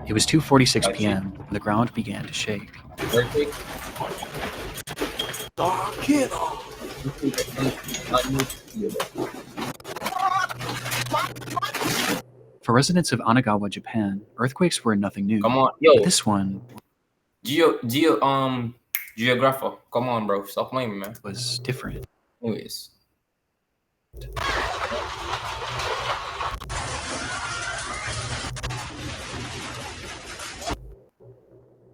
It was 2:46 p.m. when the ground began to shake. Earthquake. For residents of Anagawa, Japan, earthquakes were nothing new. Come on, yo. But this one Geographer. Come on, bro. Stop playing, man. was different. Anyways.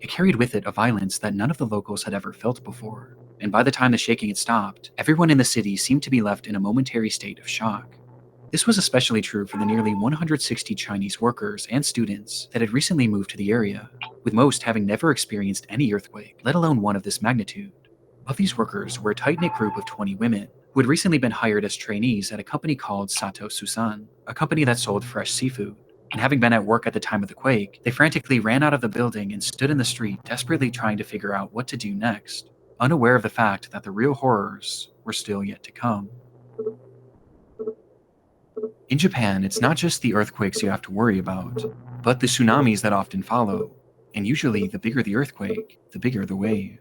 It carried with it a violence that none of the locals had ever felt before, and by the time the shaking had stopped, everyone in the city seemed to be left in a momentary state of shock. This was especially true for the nearly 160 Chinese workers and students that had recently moved to the area, with most having never experienced any earthquake, let alone one of this magnitude. Of these workers were a tight-knit group of 20 women, who had recently been hired as trainees at a company called Sato Susan, a company that sold fresh seafood. And having been at work at the time of the quake, they frantically ran out of the building and stood in the street desperately trying to figure out what to do next, unaware of the fact that the real horrors were still yet to come. In Japan, it's not just the earthquakes you have to worry about, but the tsunamis that often follow, and usually the bigger the earthquake, the bigger the wave.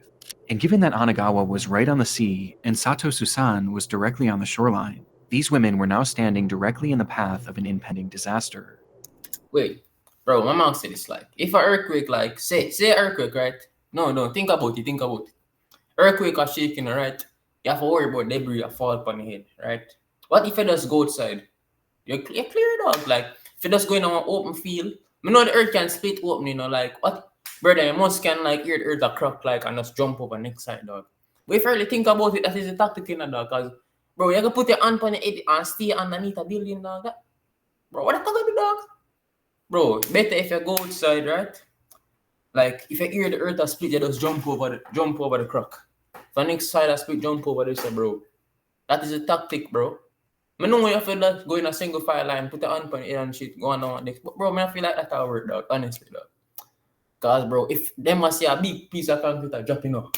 And given that Anagawa was right on the sea and Sato Susan was directly on the shoreline, these women were now standing directly in the path of an impending disaster. Wait, bro, my mom said it's like, if an earthquake, like, say earthquake, right? No, think about it. Earthquake or shaking, right? You have to worry about debris that fall upon your head, right? What if you just go outside? You clear it out, like, if you just go in on an open field, I know the earth can split open, you know, like, what? Brother, you must can, like, hear the earth a crack, like, and just jump over next side, dog. But if you really think about it, that is a tactic, you know, dog, because, bro, you can put your hand on your head and stay underneath a building, dog. Bro, what are you gonna do, dog? Bro, better if you go outside, right? Like, if you hear the earth a split, you just jump over the crack. If the next side a split, jump over this, bro. That is a tactic, bro. I know when you feel that go in a single file line, put the hand on it and shit, go on next. But bro, I feel like that will work, dog, honestly, dog. Cause bro, if them must see a big piece of concrete dropping up,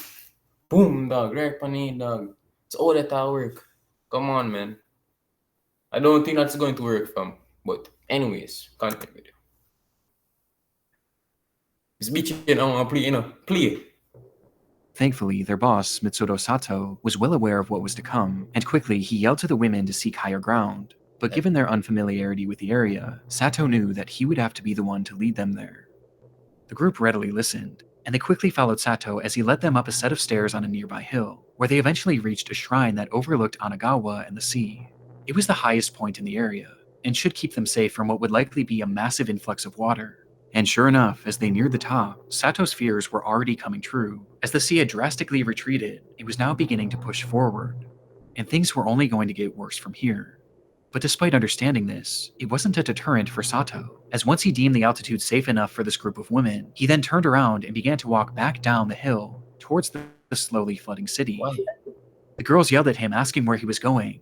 boom, dog, right on it, dog. It's all that will work. Come on, man. I don't think that's going to work, fam. But anyways, continue with it. This bitch, I want to play. Thankfully, their boss, Mitsudo Sato, was well aware of what was to come, and quickly he yelled to the women to seek higher ground. But given their unfamiliarity with the area, Sato knew that he would have to be the one to lead them there. The group readily listened, and they quickly followed Sato as he led them up a set of stairs on a nearby hill, where they eventually reached a shrine that overlooked Anagawa and the sea. It was the highest point in the area, and should keep them safe from what would likely be a massive influx of water. And sure enough, as they neared the top, Sato's fears were already coming true. As the sea had drastically retreated, it was now beginning to push forward, and things were only going to get worse from here. But despite understanding this, it wasn't a deterrent for Sato, as once he deemed the altitude safe enough for this group of women, he then turned around and began to walk back down the hill towards the slowly flooding city. Wow. The girls yelled at him, asking where he was going,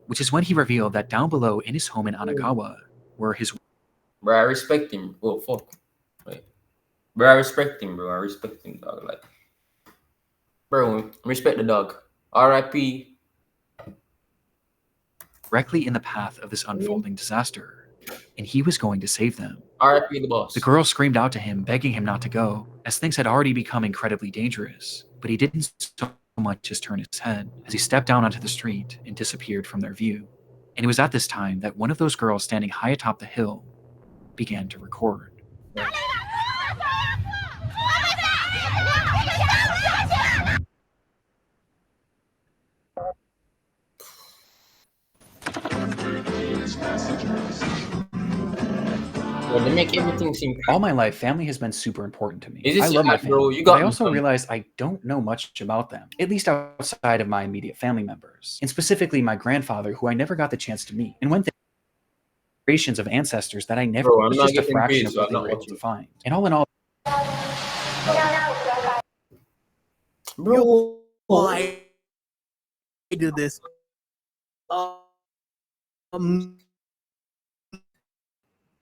which is when he revealed that down below in his home in Anagawa were his... Bro, I respect him. Oh, fuck. Wait. Bro, I respect him, bro. I respect him, dog. Like, bro, respect the dog. R.I.P. directly in the path of this unfolding disaster, and he was going to save them. R.I.P. the boss. The girl screamed out to him, begging him not to go, as things had already become incredibly dangerous, but he didn't so much as turn his head as he stepped down onto the street and disappeared from their view. And it was at this time that one of those girls standing high atop the hill began to record. Well, they make everything seem... All my life, family has been super important to me. Is this I love my family, bro? You but got I also me, realize I don't know much about them, at least outside of my immediate family members, and specifically my grandfather, who I never got the chance to meet. And when generations of ancestors that I never Bro, I'm was not just a getting fraction paid, of so what I'm they not were able watching. to find. And all in all, Bro, why do this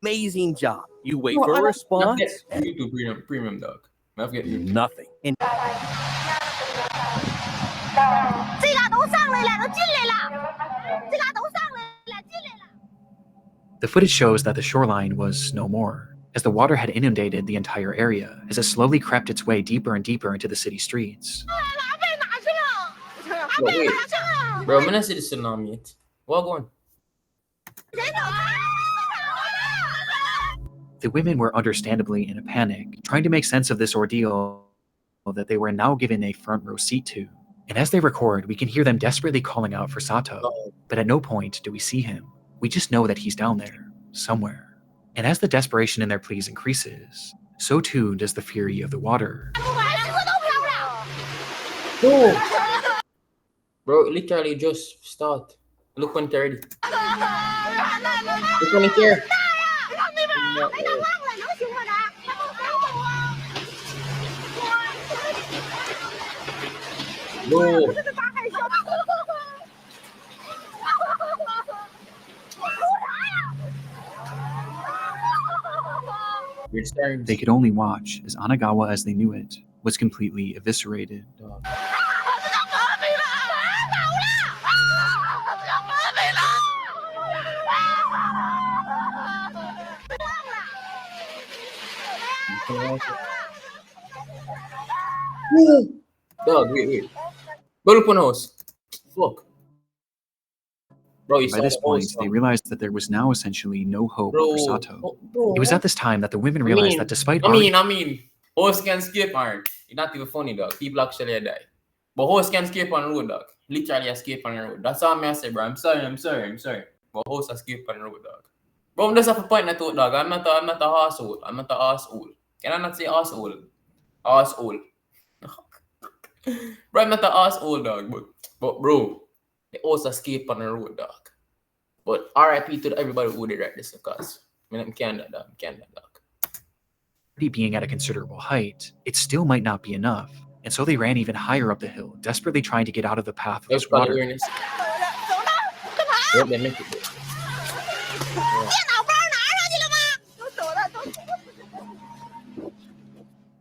amazing job. You wait for a response. YouTube premium dog. I get you. Nothing. And the footage shows that the shoreline was no more, as the water had inundated the entire area as it slowly crept its way deeper and deeper into the city streets. Bro, wait. Bro, I'm not see the tsunami yet. What going? The women were understandably in a panic, trying to make sense of this ordeal that they were now given a front row seat to. And as they record, we can hear them desperately calling out for Sato, but at no point do we see him. We just know that he's down there, somewhere. And as the desperation in their pleas increases, so too does the fury of the water. Bro, literally just start. Look when it's ready. Look when it's here. No. They could only watch as Anagawa as they knew it was completely eviscerated. Dog, wait. Go look on the house. Fuck. Bro, you By this point, they realized that there was now essentially no hope for Sato. It was at this time that the women realized that despite horse can escape, aren't? It's not even funny, dog. People actually die. But horse can escape on the road, dog. Literally escape on the road. That's all I say, bro. I'm sorry. But horse escape on the road, dog. Bro, I'm just have a point that out, dog. I'm not a asshole. I'm not an asshole. Can I not say asshole? Asshole. Bro, I'm not an asshole, dog. But bro, the horse escape on the road, dog. But RIP to everybody who did write this, because I can't do that, dog. Being at a considerable height, it still might not be enough. And so they ran even higher up the hill, desperately trying to get out of the path of this water.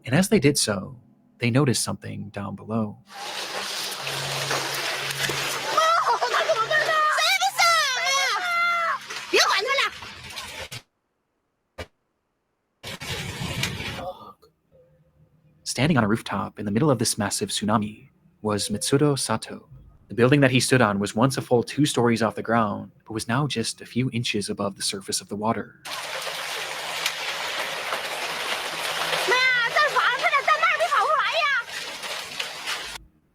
And as they did so, they noticed something down below. Standing on a rooftop in the middle of this massive tsunami was Mitsudo Sato. The building that he stood on was once a full 2 stories off the ground, but was now just a few inches above the surface of the water.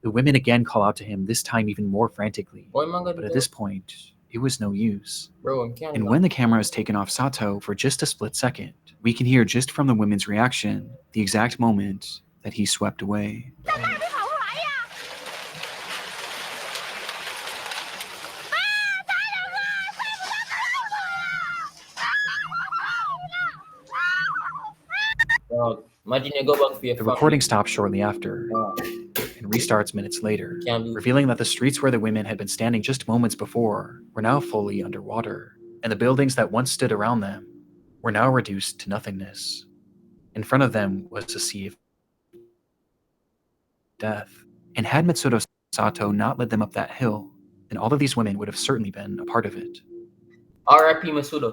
The women again call out to him, this time even more frantically. But at this point, it was no use. And when the camera is taken off Sato for just a split second, we can hear just from the women's reaction the exact moment that he swept away. Imagine you go back to your The recording stops shortly after and restarts minutes later, revealing that the streets where the women had been standing just moments before were now fully underwater, and the buildings that once stood around them were now reduced to nothingness. In front of them was a sea of death, and had Mitsudo Sato not led them up that hill, then all of these women would have certainly been a part of it. R.I.P. Masuda.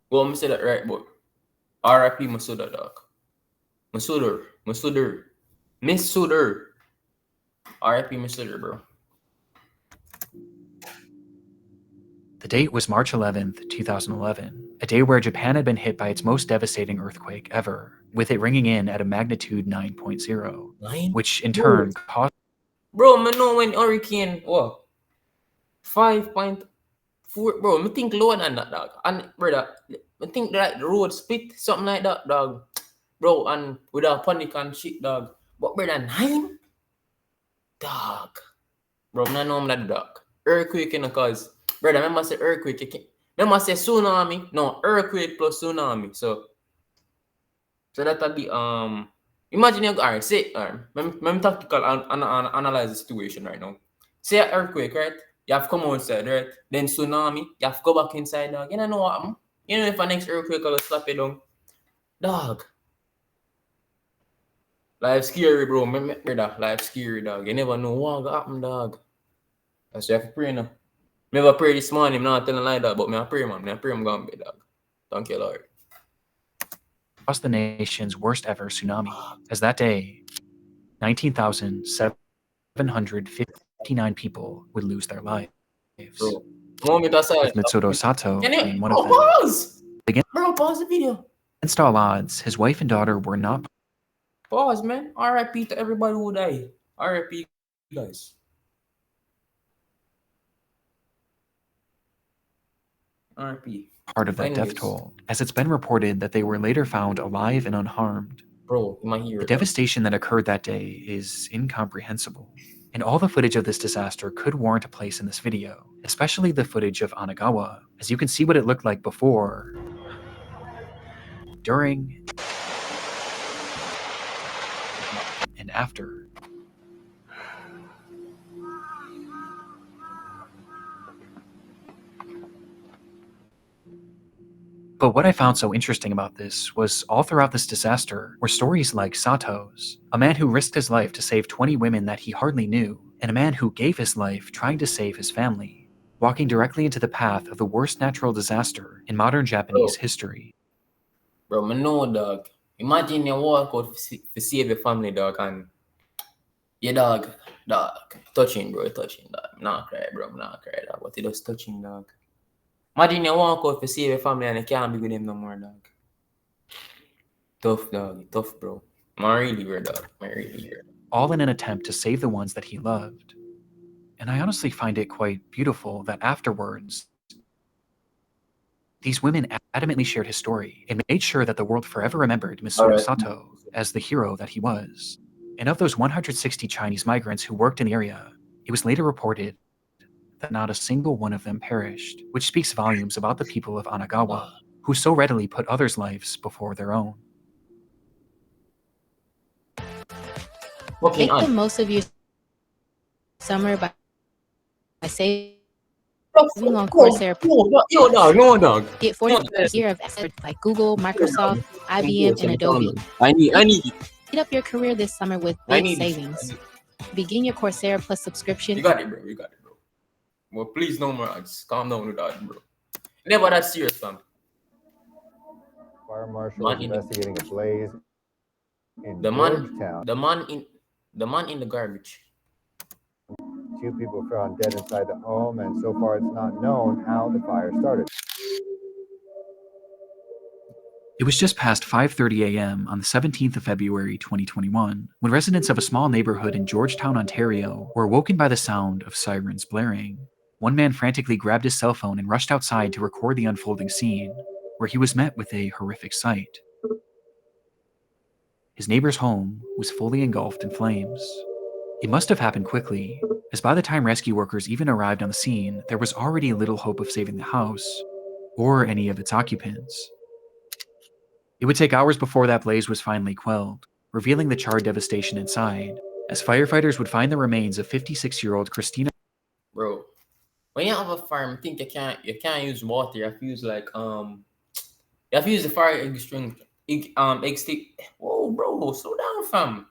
Well, I'm say that right, boy. R.I.P. Masuda, dog. Masuda. R.I.P. Masuda, bro. The date was March 11th, 2011, a day where Japan had been hit by its most devastating earthquake ever, with it ringing in at a magnitude 9.0, which in turn caused... Bro, I know when hurricane, 5.4, bro, I think lower than that, dog. And, brother, I think like the road split, something like that, dog. Bro, and without panic and shit, dog. But, brother, 9? Dog. Bro, I know I'm that, dog. Earthquake, cause... Brother, remember say earthquake. Remember say tsunami. No, earthquake plus tsunami. So that'll be imagine you alright, say let me tactical analyze the situation right now. Say an earthquake, right? You have to come outside, right? Then tsunami, you have to go back inside, dog. You don't know what happened. You know if the next earthquake will slap you down. Dog. Life scary, bro. Brother, life scary, dog. You never know what will happen, dog. That's why you have to pray now. Never pray this morning, I'm not telling like that, but I pray, man. I pray I'm going to be, dog. Thank you, Lord. caused the nation's worst ever tsunami, as that day, 19,759 people would lose their lives, Bro. Moment of silence. with Mitsudo Sato Can you being one of them. pause? Again- Bro, pause the video. Against all odds, his wife and daughter were not Pause, man. RIP to everybody who died. RIP, guys. RIP. part of that death Anyways. toll, as it's been reported that they were later found alive and unharmed. Bro, you might hear The it. devastation that occurred that day is incomprehensible, and all the footage of this disaster could warrant a place in this video, especially the footage of Anagawa, as you can see what it looked like before, during, and after. But what I found so interesting about this was all throughout this disaster were stories like Sato's, a man who risked his life to save 20 women that he hardly knew, and a man who gave his life trying to save his family, walking directly into the path of the worst natural disaster in modern Japanese history. Bro, me know, dog. Imagine you walk out to save your family, dog, and your dog, touching, bro, touching, dog. I'm not cry, bro, I'm not cry, dog, but it just touching, dog. Imagine you walk out to save your family and you can't be with him no more, dog. Tough, dog, tough, bro. I'm really weird, dog. I'm really weird. All in an attempt to save the ones that he loved. And I honestly find it quite beautiful that afterwards, these women adamantly shared his story and made sure that the world forever remembered Masuda Sato as the hero that he was. And of those 160 Chinese migrants who worked in the area, it was later reported that not a single one of them perished, which speaks volumes about the people of Anagawa, who so readily put others' lives before their own. Fucking Make the on. most of your summer by saving on Coursera. Yo, dog, no, dog. Get 40% year of effort like Google, Microsoft, IBM, and Adobe. I need it. Speed up your career this summer with I big need savings. it. Begin your Coursera Plus subscription. You got it, bro. You got it, bro. Well, please no more. Just calm down with that, bro. Never that serious, fam. Fire marshal Man is in the- investigating a blaze in The man, Georgetown. the man in the garbage. 2 people found dead inside the home, and so far it's not known how the fire started. It was just past 5:30 a.m. on the 17th of February 2021 when residents of a small neighborhood in Georgetown, Ontario were awoken by the sound of sirens blaring. One man frantically grabbed his cell phone and rushed outside to record the unfolding scene, where he was met with a horrific sight. His neighbor's home was fully engulfed in flames. It must have happened quickly, as by the time rescue workers even arrived on the scene, there was already little hope of saving the house or any of its occupants. It would take hours before that blaze was finally quelled, revealing the charred devastation inside, as firefighters would find the remains of 56-year-old Christina. Bro, when you have a farm, I think you can't use water. You have to use like you have to use the fire extinguisher. Whoa, bro, slow down, fam.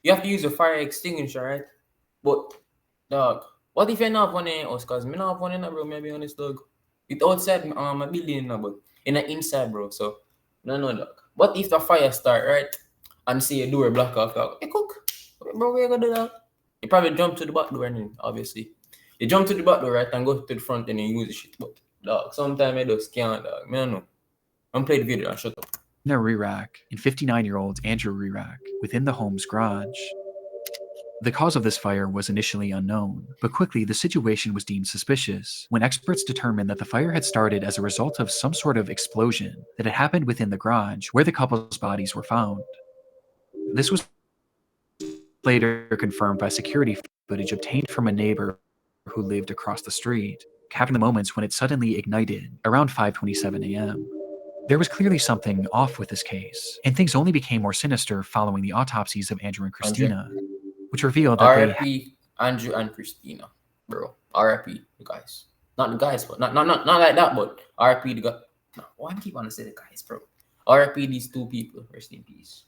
You have to use a fire extinguisher, right? But dog, what if you not have one in your house? Cause me not have one in there, bro. Maybe honest, dog. It outside my building now, but in the inside, bro. So no, dog. What if the fire start, right? And see your door block off, dog? Hey, cook, bro, where you gonna do that? You probably jump to the back door, and obviously you jump to the back door, right, and go to the front and you use the shit. But dog, sometimes I just can't, dog. Me don't know. I'm playing the video and shut up. Rirak and 59-year-old Andrew Rirak within the home's garage. The cause of this fire was initially unknown, but quickly the situation was deemed suspicious when experts determined that the fire had started as a result of some sort of explosion that had happened within the garage where the couple's bodies were found. This was later confirmed by security footage obtained from a neighbor who lived across the street, capturing the moments when it suddenly ignited around 5:27 a.m. There was clearly something off with this case, and things only became more sinister following the autopsies of Andrew and Christina, which revealed that they R.I.P. Andrew and Christina, bro. R.I.P. the guys. Not the guys, but not like that, but R.I.P. the guy. No, why do I keep on to say the guys, bro? R.I.P. these 2 people. Rest in peace.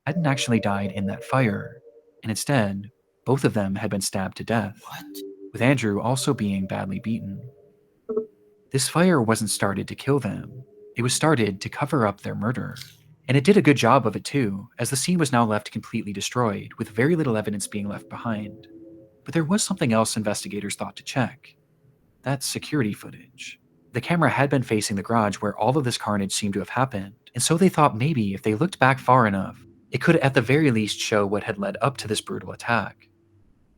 hadn't actually died in that fire, and instead, both of them had been stabbed to death, What? with Andrew also being badly beaten. This fire wasn't started to kill them. It was started to cover up their murder. And it did a good job of it too, as the scene was now left completely destroyed, with very little evidence being left behind. But there was something else investigators thought to check. That's security footage. The camera had been facing the garage where all of this carnage seemed to have happened, and so they thought maybe if they looked back far enough, it could at the very least show what had led up to this brutal attack.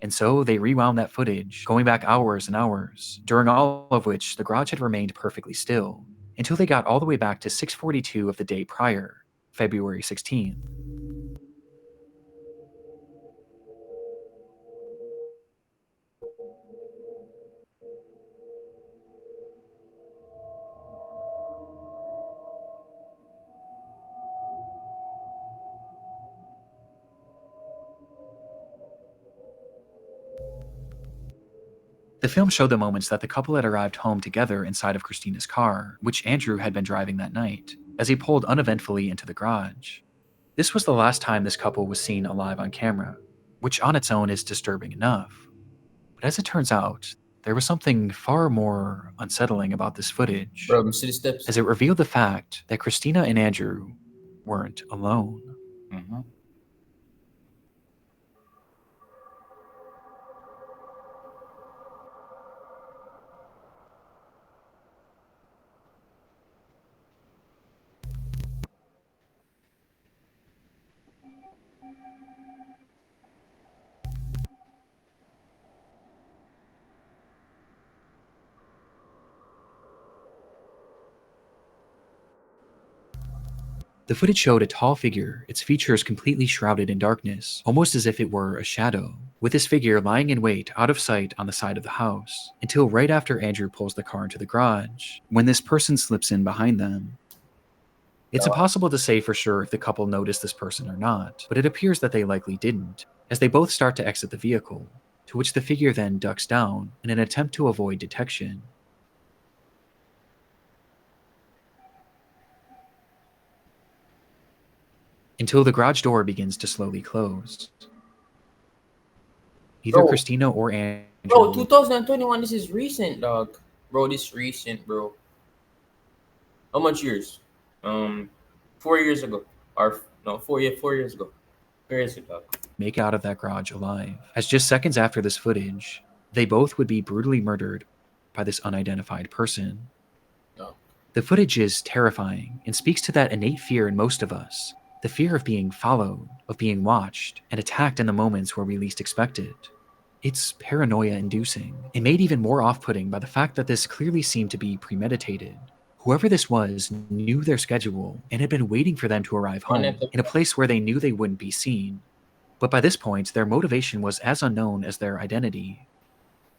And so they rewound that footage, going back hours and hours, during all of which the garage had remained perfectly still, until they got all the way back to 6:42 of the day prior, February 16th. The film showed the moments that the couple had arrived home together inside of Christina's car, which Andrew had been driving that night, as he pulled uneventfully into the garage. This was the last time this couple was seen alive on camera, which on its own is disturbing enough. But as it turns out, there was something far more unsettling about this footage, Bro, see the steps. as it revealed the fact that Christina and Andrew weren't alone. Mm-hmm. The footage showed a tall figure, its features completely shrouded in darkness, almost as if it were a shadow, with this figure lying in wait out of sight on the side of the house, until right after Andrew pulls the car into the garage, when this person slips in behind them. It's impossible to say for sure if the couple noticed this person or not, but it appears that they likely didn't, as they both start to exit the vehicle, to which the figure then ducks down in an attempt to avoid detection. Until the garage door begins to slowly close. Either Bro. Christina or Andrew. Bro, 2021, this is recent, dog. Bro, this recent, bro. How much years? 4 years ago. Or, no, 4 years ago. Where is it, dog? Make out of that garage alive, as just seconds after this footage, they both would be brutally murdered by this unidentified person. No. The footage is terrifying and speaks to that innate fear in most of us, the fear of being followed, of being watched, and attacked in the moments where we least expect it. It's paranoia-inducing, and made even more off-putting by the fact that this clearly seemed to be premeditated. Whoever this was knew their schedule and had been waiting for them to arrive home, in a place where they knew they wouldn't be seen. But by this point, their motivation was as unknown as their identity.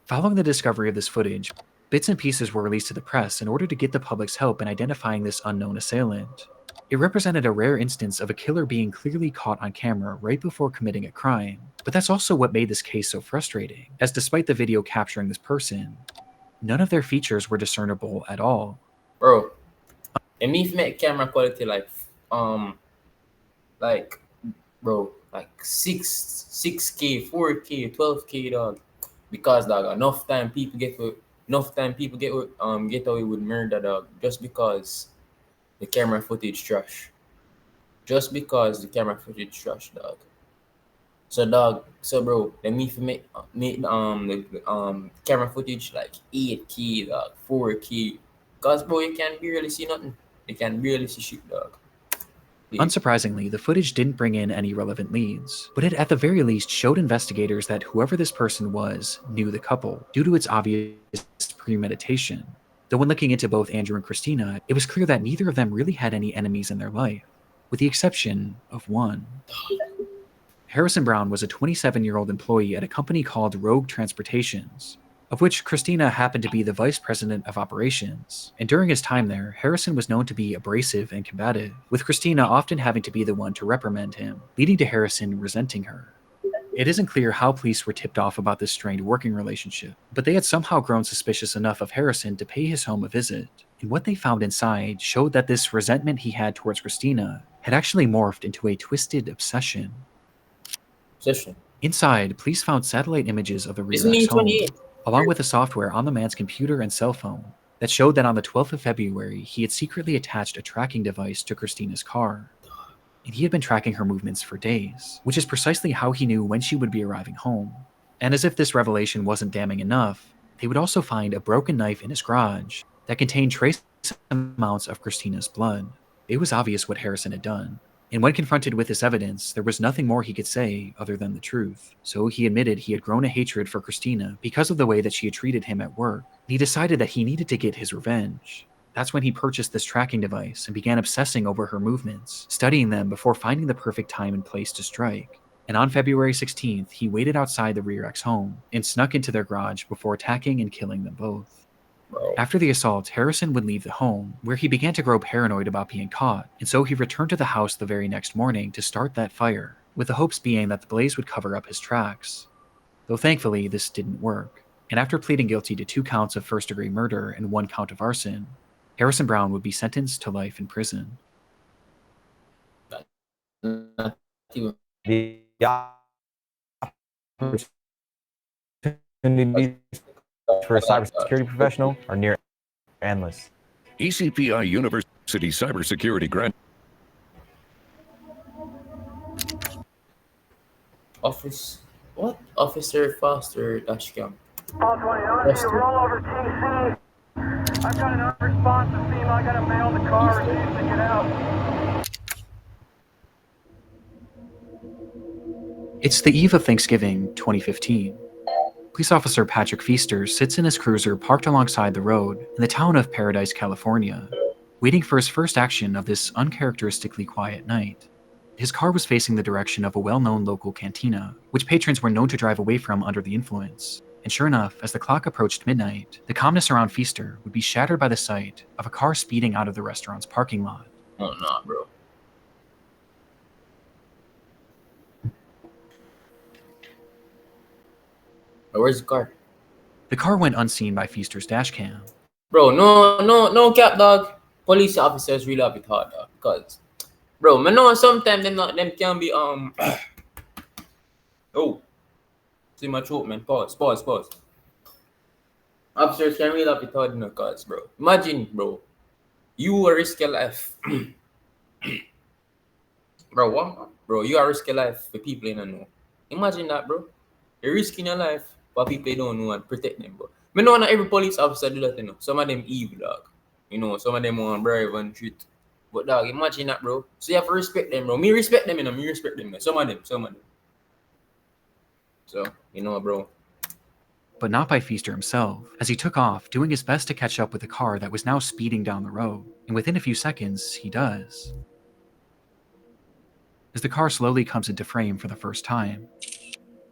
Following the discovery of this footage, bits and pieces were released to the press in order to get the public's help in identifying this unknown assailant. It represented a rare instance of a killer being clearly caught on camera right before committing a crime. But that's also what made this case so frustrating, as despite the video capturing this person, none of their features were discernible at all. Bro, and me make camera quality like bro, like 6K, 4K, 12K, dog. Because, dog, enough time people get away with murder, dog, just because the camera footage trash. Just because the camera footage trash, dog. So, dog, bro, let me make the camera footage like 8K, dog, 4K. Cause, bro, you can barely see nothing. You can barely see shit, dog. Unsurprisingly, the footage didn't bring in any relevant leads, but it at the very least showed investigators that whoever this person was knew the couple, due to its obvious premeditation. Though when looking into both Andrew and Christina, it was clear that neither of them really had any enemies in their life, with the exception of one. Harrison Brown was a 27-year-old employee at a company called Rogue Transportations, of which Christina happened to be the vice president of operations, and during his time there, Harrison was known to be abrasive and combative, with Christina often having to be the one to reprimand him, leading to Harrison resenting her. It isn't clear how police were tipped off about this strained working relationship, but they had somehow grown suspicious enough of Harrison to pay his home a visit, and what they found inside showed that this resentment he had towards Christina had actually morphed into a twisted obsession. Inside, police found satellite images of the Relax home, along with the software on the man's computer and cell phone, that showed that on the 12th of February, he had secretly attached a tracking device to Christina's car. And he had been tracking her movements for days, which is precisely how he knew when she would be arriving home. And as if this revelation wasn't damning enough, they would also find a broken knife in his garage that contained trace amounts of Christina's blood. It was obvious what Harrison had done. And when confronted with this evidence, there was nothing more he could say other than the truth. So he admitted he had grown a hatred for Christina because of the way that she had treated him at work. And he decided that he needed to get his revenge. That's when he purchased this tracking device and began obsessing over her movements, studying them before finding the perfect time and place to strike. And on February 16th, he waited outside the rear ex home and snuck into their garage before attacking and killing them both. After the assault, Harrison would leave the home, where he began to grow paranoid about being caught, and so he returned to the house the very next morning to start that fire, with the hopes being that the blaze would cover up his tracks. Though thankfully, this didn't work, and after pleading guilty to 2 counts of first-degree murder and 1 count of arson, Harrison Brown would be sentenced to life in prison. The opportunities for a cybersecurity professional are near endless. ECPI University Cybersecurity Grant. Officer Foster Dashcam. All 20, I need to roll over TC. I've got an unresponsive female. I got a male in the car. Refusing to get out. It's the eve of Thanksgiving, 2015. Police Officer Patrick Feaster sits in his cruiser parked alongside the road in the town of Paradise, California, waiting for his first action of this uncharacteristically quiet night. His car was facing the direction of a well-known local cantina, which patrons were known to drive away from under the influence. And sure enough, as the clock approached midnight, the calmness around Feaster would be shattered by the sight of a car speeding out of the restaurant's parking lot. Oh, nah, bro. Where's the car? The car went unseen by Feaster's dashcam. Bro, no cap, dog. Police officers really have it hard, dog. Cause, bro, man, know sometimes them can be Oh, see my throat, man. Pause. Officers can really have it hard, cause, bro. Imagine, bro, you risk your life, bro. What? Bro, you are risking your life for people you don't know. Imagine that, bro. You're risking your life for people you don't know and protect them, bro. Me know not every police officer do that, Some of them evil, dog. Some of them want brave and treat. But dog, imagine that, bro. So you have to respect them, bro. Me respect them, Me respect them. Some of them. So, bro. But not by Feaster himself, as he took off, doing his best to catch up with the car that was now speeding down the road. And within a few seconds, he does. As the car slowly comes into frame for the first time,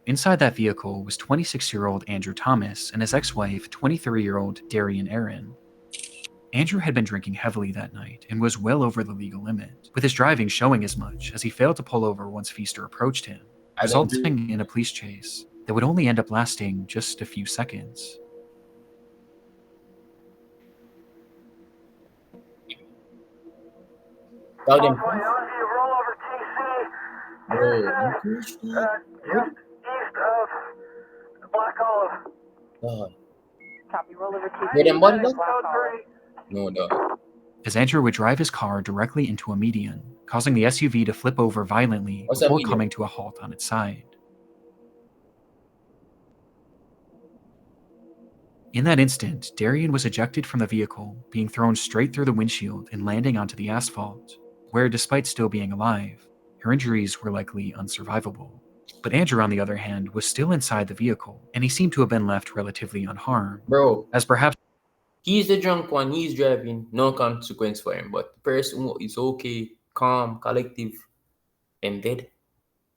inside that vehicle was 26-year-old Andrew Thomas and his ex-wife, 23-year-old Darian Aaron. Andrew had been drinking heavily that night and was well over the legal limit, with his driving showing as much as he failed to pull over once Feaster approached him, resulting in a police chase that would only end up lasting just a few seconds. All 20, I need to roll over TC. Just east of Black Olive. Copy, roll over TC. Where them body, dog? Code 3. No, dog. As Andrew would drive his car directly into a median, causing the SUV to flip over violently What's that before median? coming to a halt on its side. In that instant, Darian was ejected from the vehicle, being thrown straight through the windshield and landing onto the asphalt, where, despite still being alive, her injuries were likely unsurvivable. But Andrew, on the other hand, was still inside the vehicle, and he seemed to have been left relatively unharmed, Bro, as perhaps he's the drunk one. He's driving. No consequence for him. But the person who is okay, calm, collective, and dead.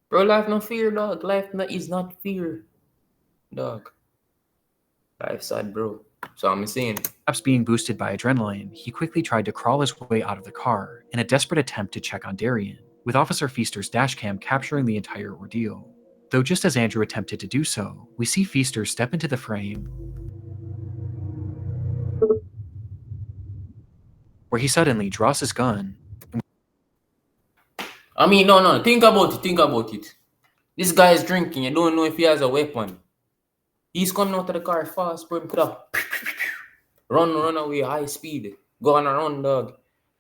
Bro, life no fear, dog. Life is not fear, dog. Life sad, bro. So I'm saying. perhaps being boosted by adrenaline, he quickly tried to crawl his way out of the car in a desperate attempt to check on Darian, with Officer Feaster's dashcam capturing the entire ordeal. Though just as Andrew attempted to do so, we see Feaster step into the frame, where he suddenly draws his gun. I mean, no. Think about it. This guy is drinking. You don't know if he has a weapon. He's coming out of the car fast, bro. Could have run away high speed, go on a run, dog.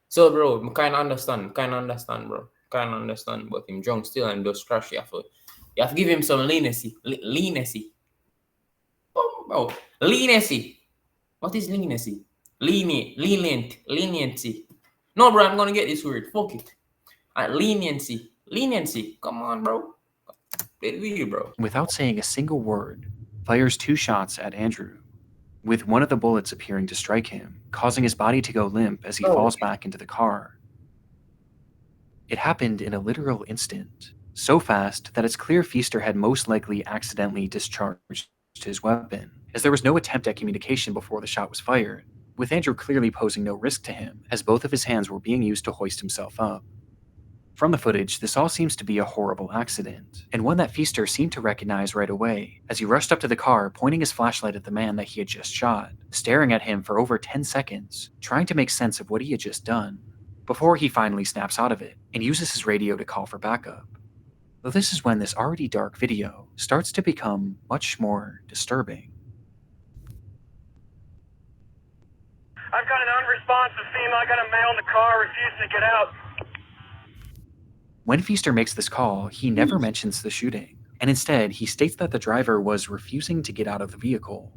So, bro, I kind of understand, bro. Kind of understand, but him drunk still and just crash. You have to give him some leniency. Leniency. Oh, bro. Leniency. What is leniency? Leniency. No, bro, I'm gonna get this word. Fuck it. Leniency. Come on, bro. Play with you, bro. Without saying a single word, fires 2 shots at Andrew, with one of the bullets appearing to strike him, causing his body to go limp as he falls back into the car. It happened in a literal instant, so fast that it's clear Feaster had most likely accidentally discharged his weapon, as there was no attempt at communication before the shot was fired, with Andrew clearly posing no risk to him, as both of his hands were being used to hoist himself up. From the footage, this all seems to be a horrible accident, and one that Feaster seemed to recognize right away, as he rushed up to the car, pointing his flashlight at the man that he had just shot, staring at him for over 10 seconds, trying to make sense of what he had just done, before he finally snaps out of it, and uses his radio to call for backup. Though this is when this already dark video starts to become much more disturbing. I've got an unresponsive female. I got a male in the car refusing to get out. When Feaster makes this call, he never mentions the shooting, and instead he states that the driver was refusing to get out of the vehicle.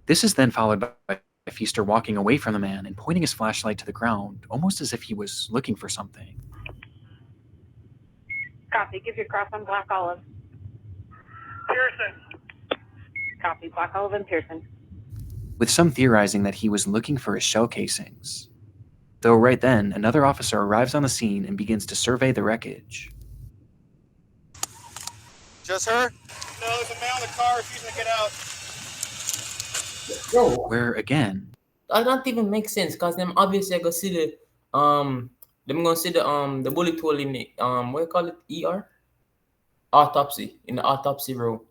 This is then followed by Feaster walking away from the man and pointing his flashlight to the ground, almost as if he was looking for something. Copy. Give your cross on Black Olive. Pearson. Copy. Black Olive and Pearson. With some theorizing that he was looking for his shell casings. Though right then, another officer arrives on the scene and begins to survey the wreckage. Just her? No, there's a male in the car refusing to get out. Bro, Where, again, that don't even make sense, cause them obviously gonna see the bullet hole in the what you call it, ER? Autopsy, in the autopsy room.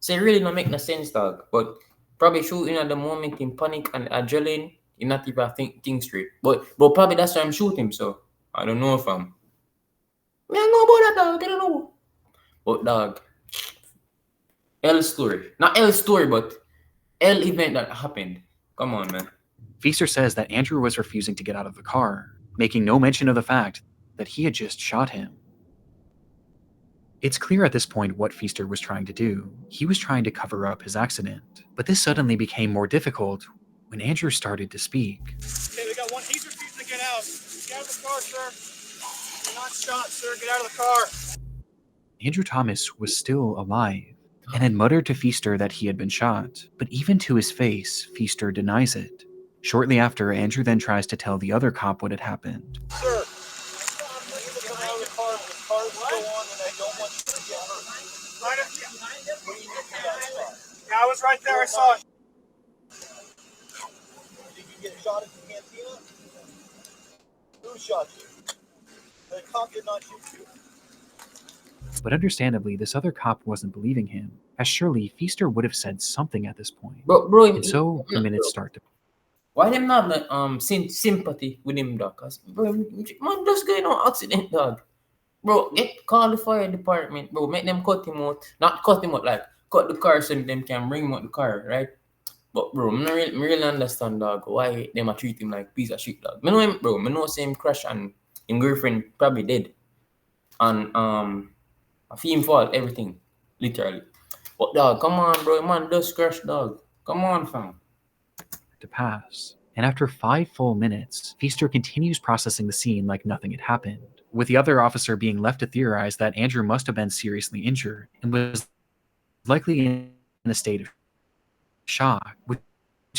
So it really don't make no sense, dog. But probably shooting at the moment in panic and adrenaline, you not even think straight. But probably that's why I'm shooting, so I don't know if I'm. I don't know about that, dog. I don't know. But dog, L story. Not L story, but L event that happened. Come on, man. Feaster says that Andrew was refusing to get out of the car, making no mention of the fact that he had just shot him. It's clear at this point what Feaster was trying to do. He was trying to cover up his accident, but this suddenly became more difficult when Andrew started to speak. Okay, we got one. He's refusing to get out. Get out of the car, sir. You're not shot, sir. Get out of the car. Andrew Thomas was still alive and had muttered to Feaster that he had been shot, but even to his face, Feaster denies it. Shortly after, Andrew then tries to tell the other cop what had happened. Sir, come out of the car. The car is still on, and I don't want you to get hurt. Yeah, I was right there. I saw it. Did you get shot at the cantina? Who shot you? The cop did not shoot you. But understandably, this other cop wasn't believing him, as surely Feaster would have said something at this point. Bro, And so the minutes start to. why them not like sympathy with him, dog? Cause bro, man, just going on accident, dog. Bro, call the fire department, bro. Make them cut him out. Not cut him out, like cut the car so them can bring him out the car, right? But bro, I really understand, dog, why them a treat him like piece of shit, dog. I know him, bro. I know same crash and him girlfriend probably dead. And I feel him fault, everything. Literally. But dog, come on, bro. Man, just crash, dog. Come on, fam. To pass. And after 5 full minutes, Feaster continues processing the scene like nothing had happened, with the other officer being left to theorize that Andrew must have been seriously injured and was likely in a state of shock, which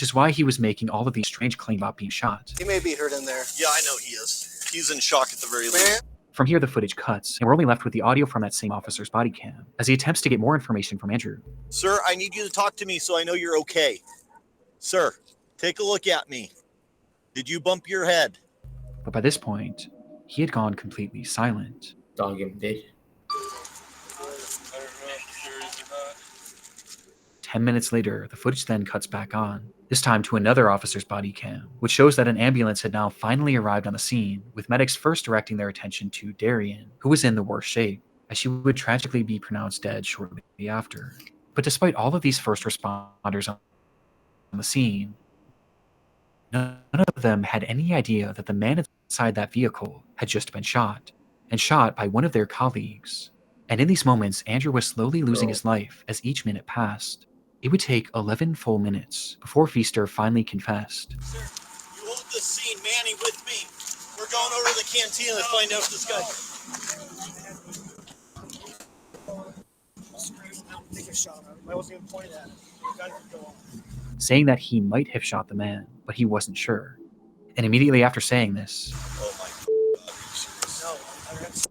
is why he was making all of these strange claims about being shot. He may be hurt in there. Yeah, I know he is. He's in shock at the very least. From here, the footage cuts, and we're only left with the audio from that same officer's body cam, as he attempts to get more information from Andrew. Sir, I need you to talk to me so I know you're okay. Sir, take a look at me. Did you bump your head? But by this point, he had gone completely silent. Dog, him dead. 10 minutes later, the footage then cuts back on, this time to another officer's body cam, which shows that an ambulance had now finally arrived on the scene, with medics first directing their attention to Darian, who was in the worst shape, as she would tragically be pronounced dead shortly after. But despite all of these first responders on the scene, None of them had any idea that the man inside that vehicle had just been shot, and shot by one of their colleagues. And in these moments, Andrew was slowly losing his life as each minute passed. It would take 11 full minutes before Feaster finally confessed. Sir, you hold this scene, Manny, with me. We're going over to the canteen to find out if this guy. Saying that he might have shot the man, but he wasn't sure. And immediately after saying this, Oh my God, are you serious?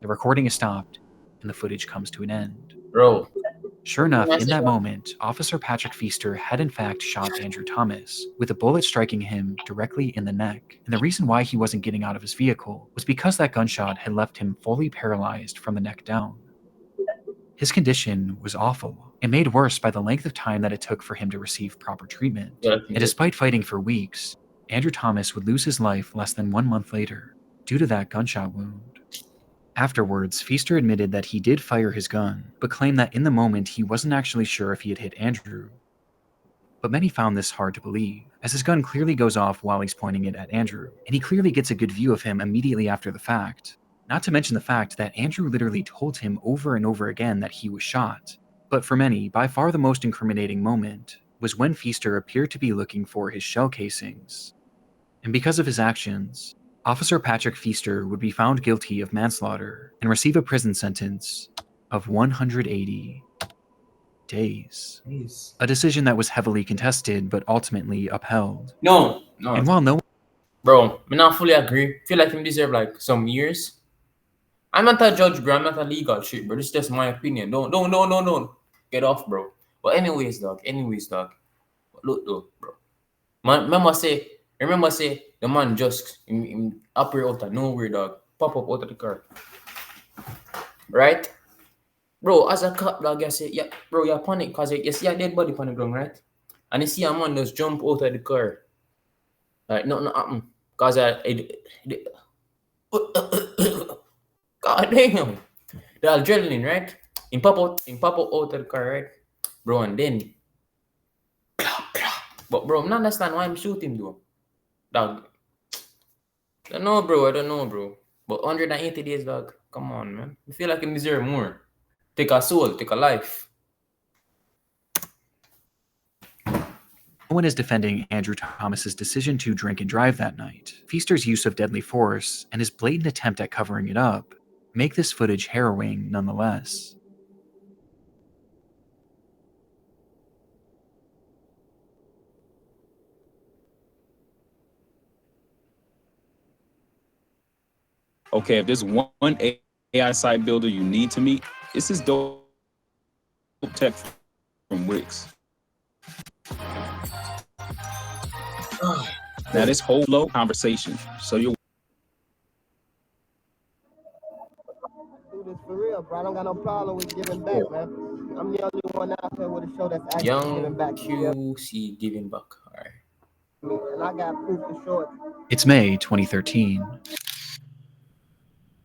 the recording is stopped and the footage comes to an end. Bro, Sure enough, in that moment, Officer Patrick Feaster had in fact shot Andrew Thomas, with a bullet striking him directly in the neck. And the reason why he wasn't getting out of his vehicle was because that gunshot had left him fully paralyzed from the neck down. His condition was awful, and made worse by the length of time that it took for him to receive proper treatment. And despite fighting for weeks, Andrew Thomas would lose his life less than 1 month later due to that gunshot wound. Afterwards, Feaster admitted that he did fire his gun, but claimed that in the moment he wasn't actually sure if he had hit Andrew. But many found this hard to believe, as his gun clearly goes off while he's pointing it at Andrew, and he clearly gets a good view of him immediately after the fact. Not to mention the fact that Andrew literally told him over and over again that he was shot. But for many, by far the most incriminating moment was when Feaster appeared to be looking for his shell casings. And because of his actions, Officer Patrick Feaster would be found guilty of manslaughter and receive a prison sentence of 180 days. A decision that was heavily contested but ultimately upheld. no. And while no Bro, I not fully agree. Feel like him deserve like some years. I'm not a judge, bro. I'm not a legal shit, bro. This is just my opinion. Don't. Get off, bro. But anyways, dog. Look, though, bro. Man, remember say the man just him appear out of nowhere, dog. Pop up out of the car. Right? Bro, as a cop, dog, you say, yeah, bro, you panic because you see a dead body on the ground, right? And you see a man just jump out of the car. Like, nothing happen. Because God damn. The adrenaline, right? In pop out of the car, right? Bro, and then but bro, I don't understand why I'm shooting though. Dog. I don't know, bro. But 180 days, dog. Come on, man. I feel like I deserve more. Take a soul, take a life. one is defending Andrew Thomas's decision to drink and drive that night, Feaster's use of deadly force and his blatant attempt at covering it up make this footage harrowing nonetheless. Okay, if there's one AI site builder you need to meet, it's this dope tech from Wix. Now this whole flow conversation, so you're Do this for real, bro. I don't got no problem with giving back, man. I'm the only one out there with a show that's actually Young giving back. QC giving back. Alright. And I got proof to show it. It's May 2013.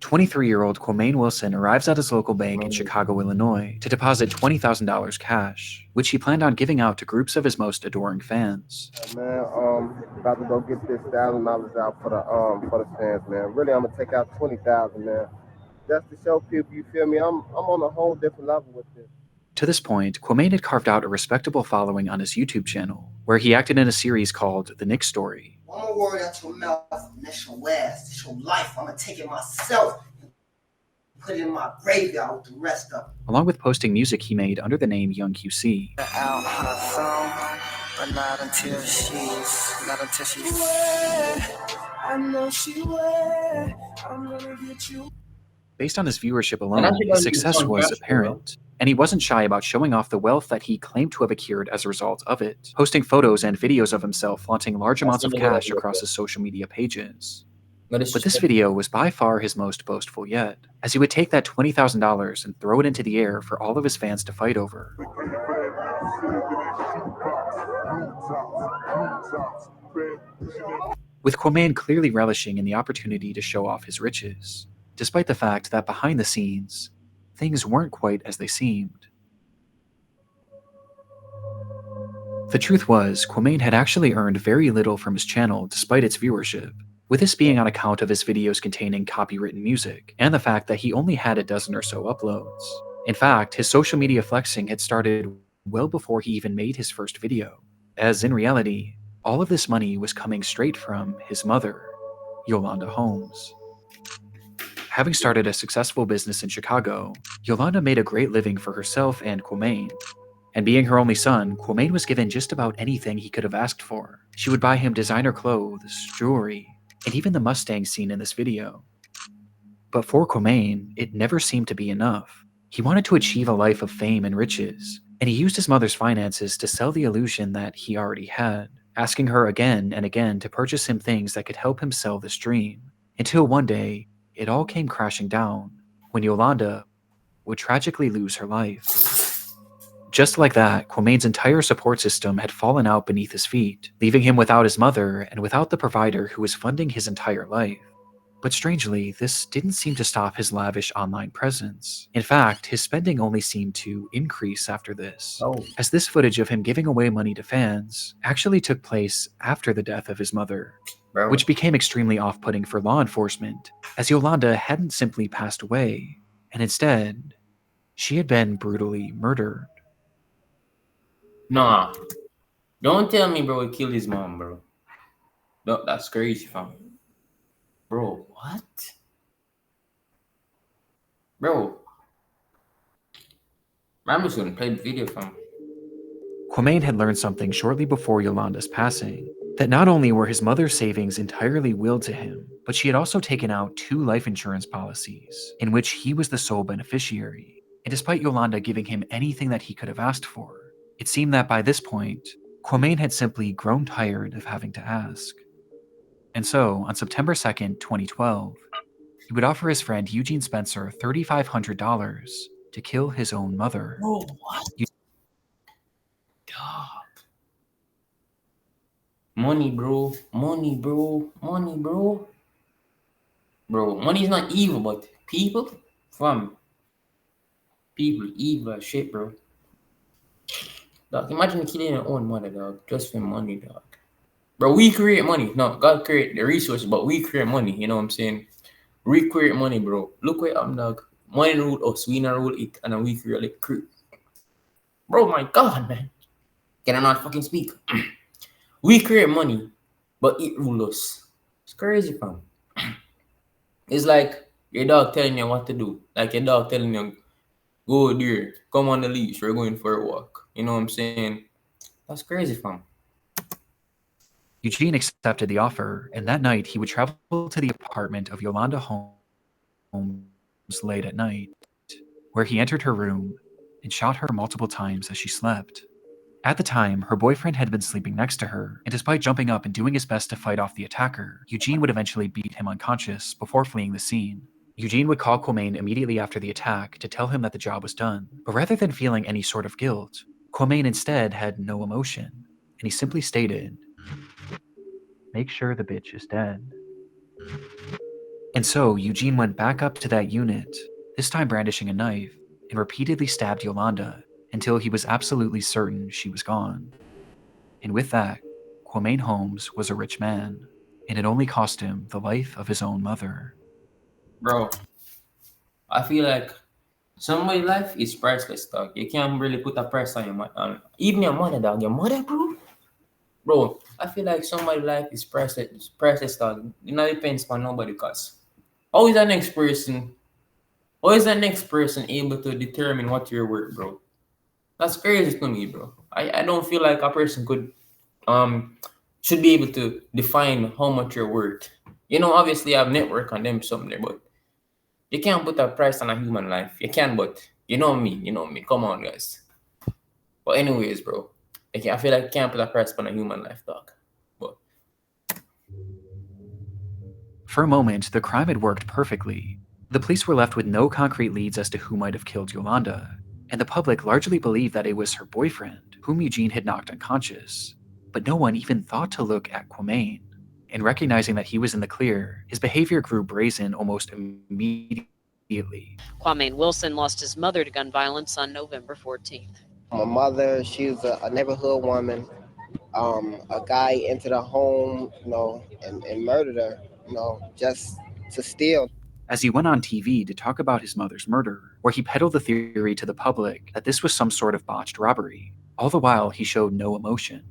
23-year-old Quamaine Wilson arrives at his local bank in Chicago, Illinois, to deposit $20,000 cash, which he planned on giving out to groups of his most adoring fans. Man, about to go get this $1,000 out for the fans, man. Really, I'm gonna take out 20,000, man. Just to show people, you feel me? I'm on a whole different level with this. To this point, Quamaine had carved out a respectable following on his YouTube channel, where he acted in a series called The Nick Story. One more word out your mouth, and that's your last. It's your life. I'm gonna take it myself and put it in my graveyard with the rest of them. Along with posting music he made under the name Young QC. But not until she's I know she will. I'm gonna get you. Based on his viewership alone, his success was apparent, and he wasn't shy about showing off the wealth that he claimed to have accrued as a result of it, posting photos and videos of himself flaunting large amounts of cash across his social media pages. But this video was by far his most boastful yet, as he would take that $20,000 and throw it into the air for all of his fans to fight over. With Quamaine clearly relishing in the opportunity to show off his riches, despite the fact that behind the scenes, things weren't quite as they seemed. The truth was, Quamain had actually earned very little from his channel despite its viewership, with this being on account of his videos containing copywritten music, and the fact that he only had a dozen or so uploads. In fact, his social media flexing had started well before he even made his first video, as in reality, all of this money was coming straight from his mother, Yolanda Holmes. Having started a successful business in Chicago, Yolanda made a great living for herself and Quamain. And being her only son, Quamain was given just about anything he could have asked for. She would buy him designer clothes, jewelry, and even the Mustang seen in this video. But for Quamain, it never seemed to be enough. He wanted to achieve a life of fame and riches, and he used his mother's finances to sell the illusion that he already had, asking her again and again to purchase him things that could help him sell this dream, until one day, it all came crashing down, when Yolanda would tragically lose her life. Just like that, Quamain's entire support system had fallen out beneath his feet, leaving him without his mother and without the provider who was funding his entire life. But strangely, this didn't seem to stop his lavish online presence. In fact, his spending only seemed to increase after this, as this footage of him giving away money to fans actually took place after the death of his mother, which became extremely off-putting for law enforcement, as Yolanda hadn't simply passed away, and instead, she had been brutally murdered. Nah, don't tell me, bro, he killed his mom, bro. No, that's crazy, fam. Bro, what? Bro, I'm just gonna play the video, fam. Quamain had learned something shortly before Yolanda's passing, that not only were his mother's savings entirely willed to him, but she had also taken out 2 life insurance policies, in which he was the sole beneficiary. And despite Yolanda giving him anything that he could have asked for, it seemed that by this point, Quamain had simply grown tired of having to ask. And so, on September 2nd, 2012, he would offer his friend Eugene Spencer $3,500 to kill his own mother. Bro, what? Dog. Money, bro. Money, bro. Money, bro. Bro, money is not evil, but people, people evil as shit, bro. Dog, imagine killing your own mother, dog, just for money, dog. Bro, we create money. No, God create the resources, but we create money. You know what I'm saying? We create money, bro. Look where I'm, dog. Money rule us. We not rule it, and then we create it. Bro, my God, man. Can I not fucking speak? We create money, but it rules us. It's crazy, fam. It's like your dog telling you what to do. Like your dog telling you, go there, come on the leash, we're going for a walk. You know what I'm saying? That's crazy, fam. Eugene accepted the offer, and that night he would travel to the apartment of Yolanda Holmes late at night, where he entered her room and shot her multiple times as she slept. At the time, her boyfriend had been sleeping next to her, and despite jumping up and doing his best to fight off the attacker, Eugene would eventually beat him unconscious before fleeing the scene. Eugene would call Quamain immediately after the attack to tell him that the job was done, but rather than feeling any sort of guilt, Quamain instead had no emotion, and he simply stated, "Make sure the bitch is dead." And so Eugene went back up to that unit, this time brandishing a knife, and repeatedly stabbed Yolanda until he was absolutely certain she was gone. And with that, Quamain Holmes was a rich man, and it only cost him the life of his own mother. Bro, I feel like somebody's life is priceless, dog. You can't really put a price on your mother. Even your mother, dog. Your mother, bro. Bro, I feel like somebody's life is priceless, dog. It not depends on nobody, cause how is the next person able to determine what you're worth, bro? That's crazy to me, bro. I don't feel like a person could should be able to define how much you're worth. You know, obviously I have network on them somewhere, but you can't put a price on a human life. You can, but you know me. Come on, guys. But anyways, bro, I feel like you can't put a price on a human life, dog. But for a moment, the crime had worked perfectly. The police were left with no concrete leads as to who might have killed Yolanda, and the public largely believed that it was her boyfriend, whom Eugene had knocked unconscious. But no one even thought to look at Quamain, and recognizing that he was in the clear, his behavior grew brazen almost immediately. Quamain Wilson lost his mother to gun violence on November 14th. My mother, she was a neighborhood woman. a guy entered a home, and murdered her, just to steal. As he went on TV to talk about his mother's murder, where he peddled the theory to the public that this was some sort of botched robbery. All the while, he showed no emotion.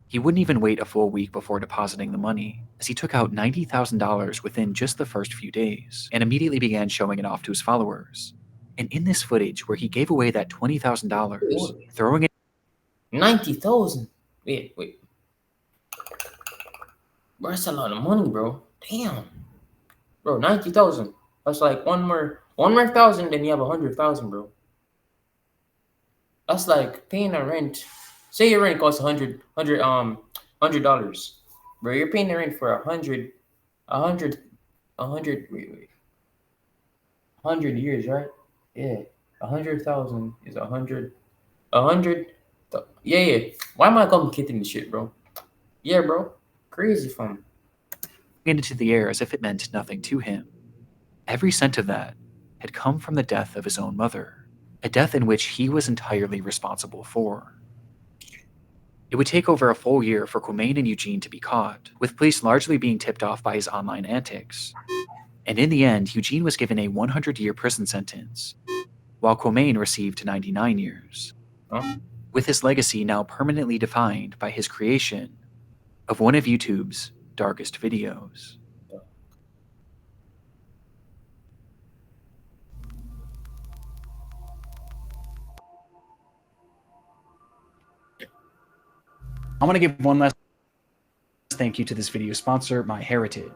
He wouldn't even wait a full week before depositing the money, as he took out $90,000 within just the first few days, and immediately began showing it off to his followers. And in this footage where he gave away that $20,000, throwing it 90,000. Wait. Bro, that's a lot of money, bro. Damn. Bro, 90,000. That's like one more thousand, then you have 100,000, bro. That's like paying a rent. Say your rent costs $100, bro. You're paying the rent for 100 years, right? Yeah, 100,000 is 100. Yeah. Why am I complicating this shit, bro? Yeah, bro. Crazy fun. into the air as if it meant nothing to him. Every cent of that had come from the death of his own mother, a death in which he was entirely responsible for. It would take over a full year for Quamain and Eugene to be caught, with police largely being tipped off by his online antics. And in the end, Eugene was given a 100-year prison sentence, while Quamain received 99 years, with his legacy now permanently defined by his creation of one of YouTube's darkest videos. I want to give one last thank you to this video sponsor, MyHeritage.